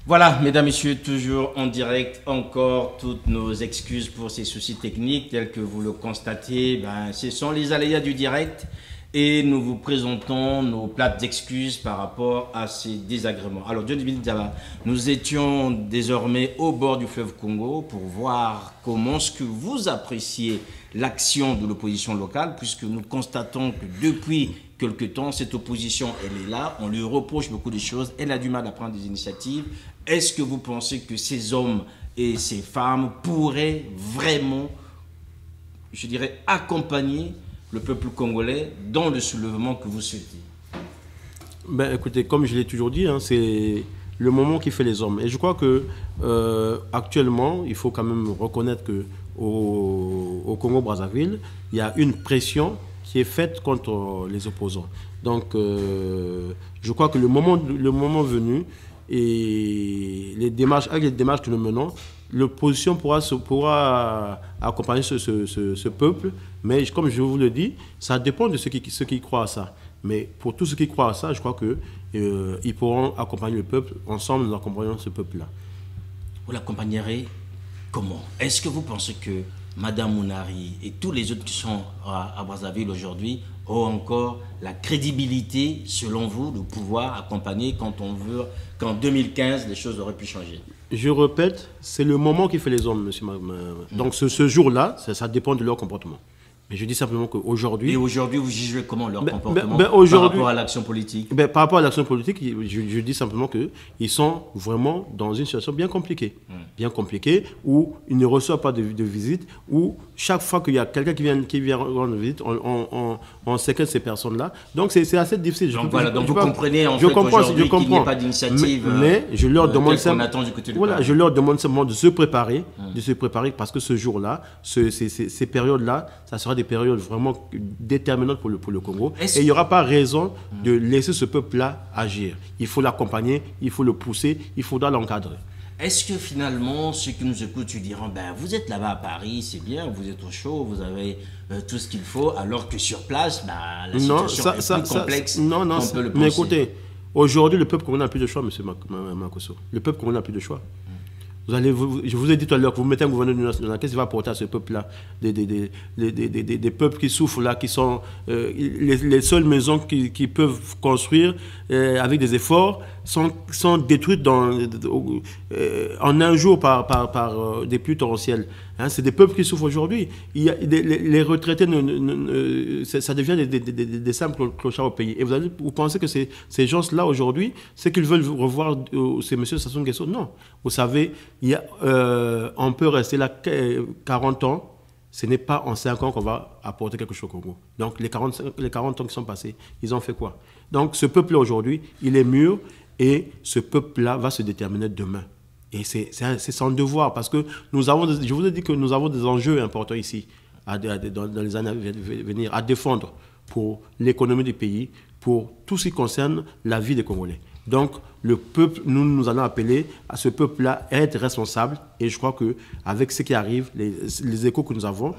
Voilà, mesdames, messieurs, toujours en direct, encore toutes nos excuses pour ces soucis techniques, tels que vous le constatez, ce sont les aléas du direct et nous vous présentons nos plates excuses par rapport à ces désagréments. Alors, John Diaba, nous étions désormais au bord du fleuve Congo pour voir comment est-ce que vous appréciez l'action de l'opposition locale, puisque nous constatons que depuis quelque temps, cette opposition, elle est là, on lui reproche beaucoup de choses, elle a du mal à prendre des initiatives. Est-ce que vous pensez que ces hommes et ces femmes pourraient vraiment, je dirais, accompagner le peuple congolais dans le soulèvement que vous souhaitez? Écoutez, comme je l'ai toujours dit, hein, c'est le moment qui fait les hommes. Et je crois que actuellement, il faut quand même reconnaître que au Congo-Brazzaville, il y a une pression qui est faite contre les opposants. Donc, je crois que le moment venu, et avec les démarches que nous menons, l'opposition pourra accompagner ce peuple. Mais comme je vous le dis, ça dépend de ceux qui croient à ça. Mais pour tous ceux qui croient à ça, je crois qu'ils pourront accompagner le peuple. Ensemble, nous accompagnons ce peuple-là. Vous l'accompagnerez comment? Est-ce que vous pensez que Madame Mounari et tous les autres qui sont à Brazzaville aujourd'hui ont encore la crédibilité, selon vous, de pouvoir accompagner quand on veut qu'en 2015, les choses auraient pu changer? Je répète, c'est le moment qui fait les hommes, monsieur. Donc ce jour-là, ça dépend de leur comportement. Mais je dis simplement qu'aujourd'hui... Et aujourd'hui, vous jugez comment leur comportement par rapport à l'action politique? Par rapport à l'action politique, je dis simplement qu'ils sont vraiment dans une situation bien compliquée. Bien compliquée, où ils ne reçoivent pas de visite, où chaque fois qu'il y a quelqu'un qui vient rendre visite, on séquestre ces personnes-là. Donc c'est assez difficile. Donc voilà, donc vous comprenez en fait aujourd'hui qu'il n'y ait pas d'initiative. Mais je leur demande je leur demande simplement de se préparer, parce que ce jour-là, ces périodes-là, ça sera des périodes vraiment déterminantes pour le Congo. Et il n'y aura pas raison de laisser ce peuple-là agir. Il faut l'accompagner, il faut le pousser, il faudra l'encadrer. Est-ce que finalement, ceux qui nous écoutent se diront, vous êtes là-bas à Paris, c'est bien, vous êtes au chaud, vous avez tout ce qu'il faut, alors que sur place, la situation est plus complexe qu'on peut le penser. Mais écoutez, aujourd'hui, le peuple congolais n'a plus de choix, M. Makosso. Le peuple congolais n'a plus de choix. Je vous ai dit tout à l'heure que vous mettez un gouvernement national, qu'est-ce qui va apporter à ce peuple-là? Des peuples qui souffrent là, qui sont les seules maisons qui peuvent construire avec des efforts sont détruites en un jour par des pluies torrentielles. Hein, c'est des peuples qui souffrent aujourd'hui. Les retraités, ça devient des simples clochards au pays. Et vous pensez que ces gens-là aujourd'hui, c'est qu'ils veulent revoir ces messieurs Sassou Nguesso? Non. Vous savez, on peut rester là 40 ans. Ce n'est pas en 5 ans qu'on va apporter quelque chose au Congo. Donc les 40 ans qui sont passés, ils ont fait quoi? Donc ce peuple-là aujourd'hui, il est mûr et ce peuple-là va se déterminer demain. Et c'est son devoir parce que je vous ai dit que nous avons des enjeux importants ici dans les années à venir à défendre pour l'économie du pays, pour tout ce qui concerne la vie des Congolais. Donc, le peuple, nous allons appeler à ce peuple-là à être responsable. Et je crois qu'avec ce qui arrive, les échos que nous avons,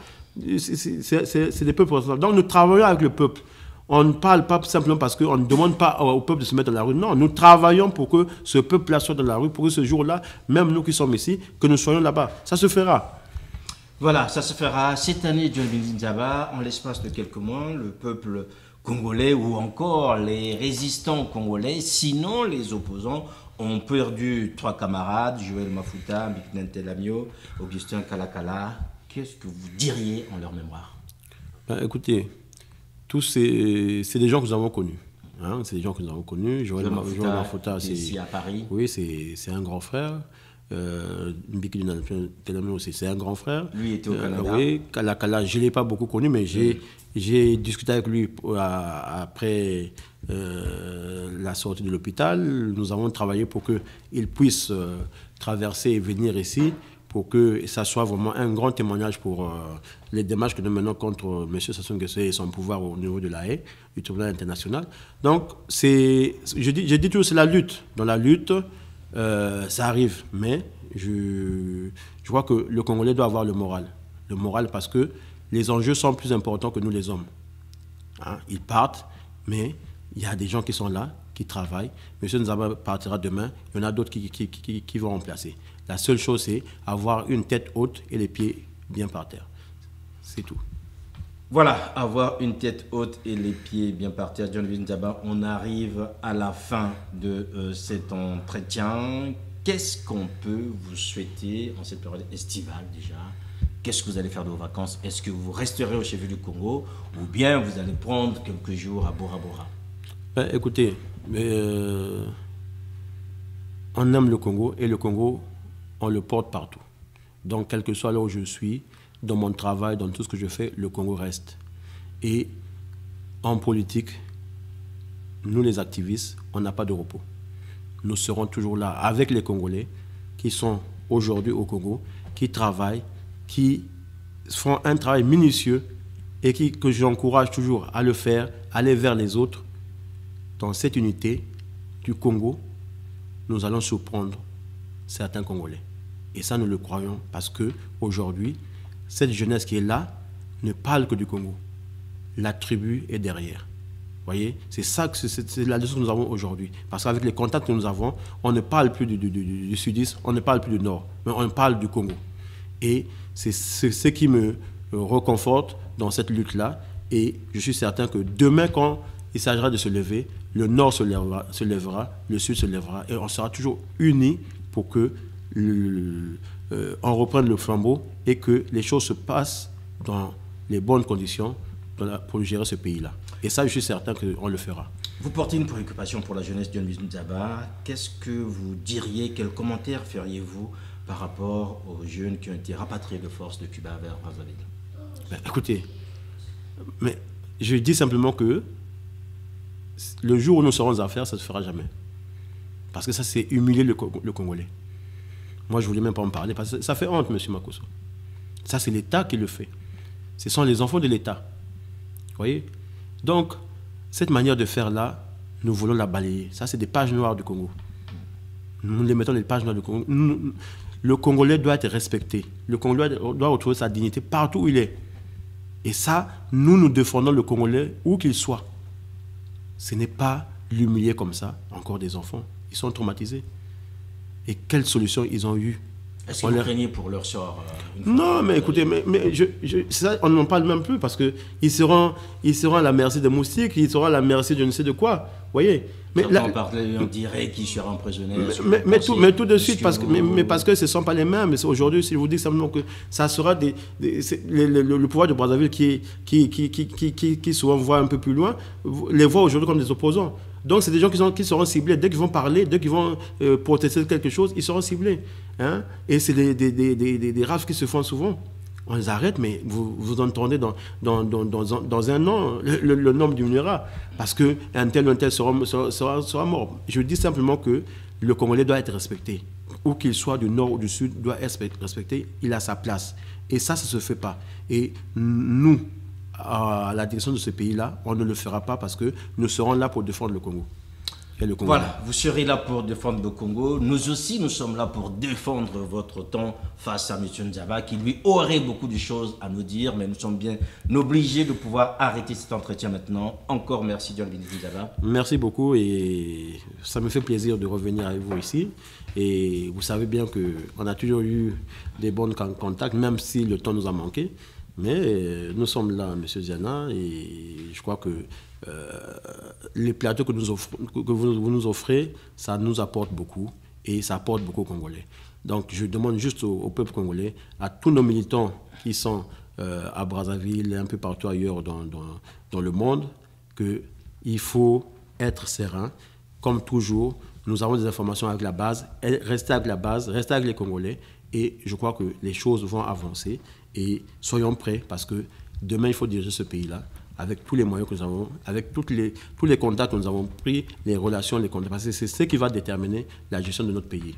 c'est des peuples responsables. Donc, nous travaillons avec le peuple. On ne parle pas simplement parce qu'on ne demande pas au peuple de se mettre dans la rue. Non, nous travaillons pour que ce peuple-là soit dans la rue, pour que ce jour-là, même nous qui sommes ici, que nous soyons là-bas. Ça se fera. Voilà, ça se fera cette année, John Diaba, en l'espace de quelques mois, le peuple congolais ou encore les résistants congolais, sinon les opposants, ont perdu 3 camarades, Joël Mafuta, Biknente Lamio, Augustin Kalakala. Qu'est-ce que vous diriez en leur mémoire? Écoutez, tous c'est des gens que nous avons connus. Hein, c'est des gens que nous avons connus. Joël Mafuta, c'est ici à Paris. Oui, c'est un grand frère. Biknente Lamio aussi, c'est un grand frère. Lui était au Canada. Oui, Kalakala, je ne l'ai pas beaucoup connu, mais j'ai discuté avec lui après la sortie de l'hôpital. Nous avons travaillé pour qu'il puisse traverser et venir ici, pour que ça soit vraiment un grand témoignage pour les démarches que nous menons contre M. Sassou Nguesso et son pouvoir au niveau de la Haye, du tribunal international. Donc, je dis toujours, c'est la lutte. Dans la lutte, ça arrive, mais je crois que le Congolais doit avoir le moral. Le moral parce que les enjeux sont plus importants que nous les hommes. Hein, ils partent, mais il y a des gens qui sont là, qui travaillent. Monsieur Nzaba partira demain, il y en a d'autres qui vont remplacer. La seule chose, c'est avoir une tête haute et les pieds bien par terre. C'est tout. Voilà, avoir une tête haute et les pieds bien par terre. John Louis Nzaba, on arrive à la fin de cet entretien. Qu'est-ce qu'on peut vous souhaiter en cette période estivale déjà? Qu'est-ce que vous allez faire de vos vacances? Est-ce que vous resterez au chef du Congo ou bien vous allez prendre quelques jours à Bora Bora? Écoutez, on aime le Congo et le Congo, on le porte partout. Donc, quel que soit là où je suis, dans mon travail, dans tout ce que je fais, le Congo reste. Et en politique, nous les activistes, on n'a pas de repos. Nous serons toujours là avec les Congolais qui sont aujourd'hui au Congo, qui travaillent, qui font un travail minutieux et que j'encourage toujours à le faire, aller vers les autres. Dans cette unité du Congo, nous allons surprendre certains Congolais. Et ça, nous le croyons parce qu'aujourd'hui, cette jeunesse qui est là ne parle que du Congo. La tribu est derrière. Vous voyez, c'est ça, c'est la leçon que nous avons aujourd'hui. Parce qu'avec les contacts que nous avons, on ne parle plus du sud-est, on ne parle plus du nord, mais on parle du Congo. Et c'est ce qui me reconforte dans cette lutte-là. Et je suis certain que demain, quand il s'agira de se lever, le nord se lèvera, le sud se lèvera, et on sera toujours unis pour que on reprenne le flambeau et que les choses se passent dans les bonnes conditions pour gérer ce pays-là. Et ça, je suis certain qu'on le fera. Vous portez une préoccupation pour la jeunesse de Nzaba. Qu'est-ce que vous diriez, quels commentaires feriez-vous par rapport aux jeunes qui ont été rapatriés de force de Cuba vers Brazzaville? Écoutez, mais je dis simplement que le jour où nous serons en affaires, ça ne se fera jamais. Parce que ça, c'est humilier le Congolais. Moi, je ne voulais même pas en parler, parce que ça fait honte, M. Makosso. Ça, c'est l'État qui le fait. Ce sont les enfants de l'État. Vous voyez? Donc, cette manière de faire là, nous voulons la balayer. Ça, c'est des pages noires du Congo. Nous les mettons les pages noires du Congo. Le Congolais doit être respecté. Le Congolais doit retrouver sa dignité partout où il est. Et ça, nous défendons le Congolais où qu'il soit. Ce n'est pas l'humilier comme ça, encore des enfants. Ils sont traumatisés. Et quelle solution ils ont eu? Est-ce que vous craignez pour leur sort? Non, mais écoutez, ça, on n'en parle même plus parce qu'ils seront à la merci des moustiques, ils seront à la merci de je ne sais de quoi. Vous voyez? Mais là, on dirait qu'ils seront emprisonnés. Mais tout de suite, parce que ce ne sont pas les mêmes. Aujourd'hui, si je vous dis simplement que ça sera le pouvoir de Brazzaville qui souvent voit un peu plus loin, les voit aujourd'hui comme des opposants. Donc, c'est des gens qui seront ciblés. Dès qu'ils vont parler, dès qu'ils vont protester quelque chose, ils seront ciblés. Hein? Et c'est des rafles qui se font souvent. On les arrête, mais vous entendez dans un an, le nombre diminuera. Parce qu'un tel ou un tel sera mort. Je dis simplement que le Congolais doit être respecté. Où qu'il soit, du nord ou du sud, doit être respecté. Il a sa place. Et ça ne se fait pas. Et nous, à la direction de ce pays-là, on ne le fera pas parce que nous serons là pour défendre le Congo. Voilà, vous serez là pour défendre le Congo. Nous aussi, nous sommes là pour défendre votre temps face à M. Nzaba, qui lui aurait beaucoup de choses à nous dire, mais nous sommes bien obligés de pouvoir arrêter cet entretien maintenant. Encore merci, John Nzaba. Merci beaucoup et ça me fait plaisir de revenir avec vous ici. Et vous savez bien qu'on a toujours eu des bons contacts, même si le temps nous a manqué. Mais nous sommes là, M. Ziana, et je crois que les plateaux que vous nous offrez, ça nous apporte beaucoup et ça apporte beaucoup aux Congolais. Donc je demande juste au peuple congolais, à tous nos militants qui sont à Brazzaville et un peu partout ailleurs dans le monde, qu'il faut être serein. Comme toujours, nous avons des informations avec la base, restez avec la base, restez avec les Congolais et je crois que les choses vont avancer. Et soyons prêts parce que demain, il faut diriger ce pays-là avec tous les moyens que nous avons, avec tous les contacts que nous avons pris, les relations, les contacts. Parce que c'est ce qui va déterminer la gestion de notre pays.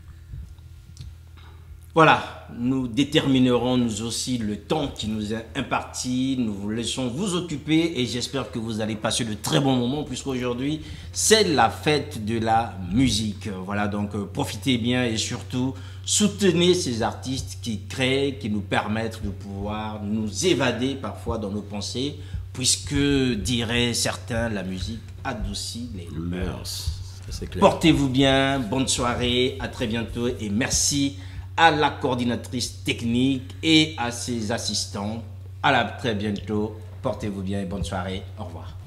Voilà, nous déterminerons nous aussi le temps qui nous est imparti. Nous vous laissons vous occuper et j'espère que vous allez passer de très bons moments puisqu'aujourd'hui, c'est la fête de la musique. Voilà, donc profitez bien et surtout, soutenez ces artistes qui créent, qui nous permettent de pouvoir nous évader parfois dans nos pensées puisque, diraient certains, la musique adoucit les mœurs. C'est clair. Portez-vous bien, bonne soirée, à très bientôt et merci à la coordinatrice technique et à ses assistants. À la très bientôt, portez-vous bien et bonne soirée, au revoir.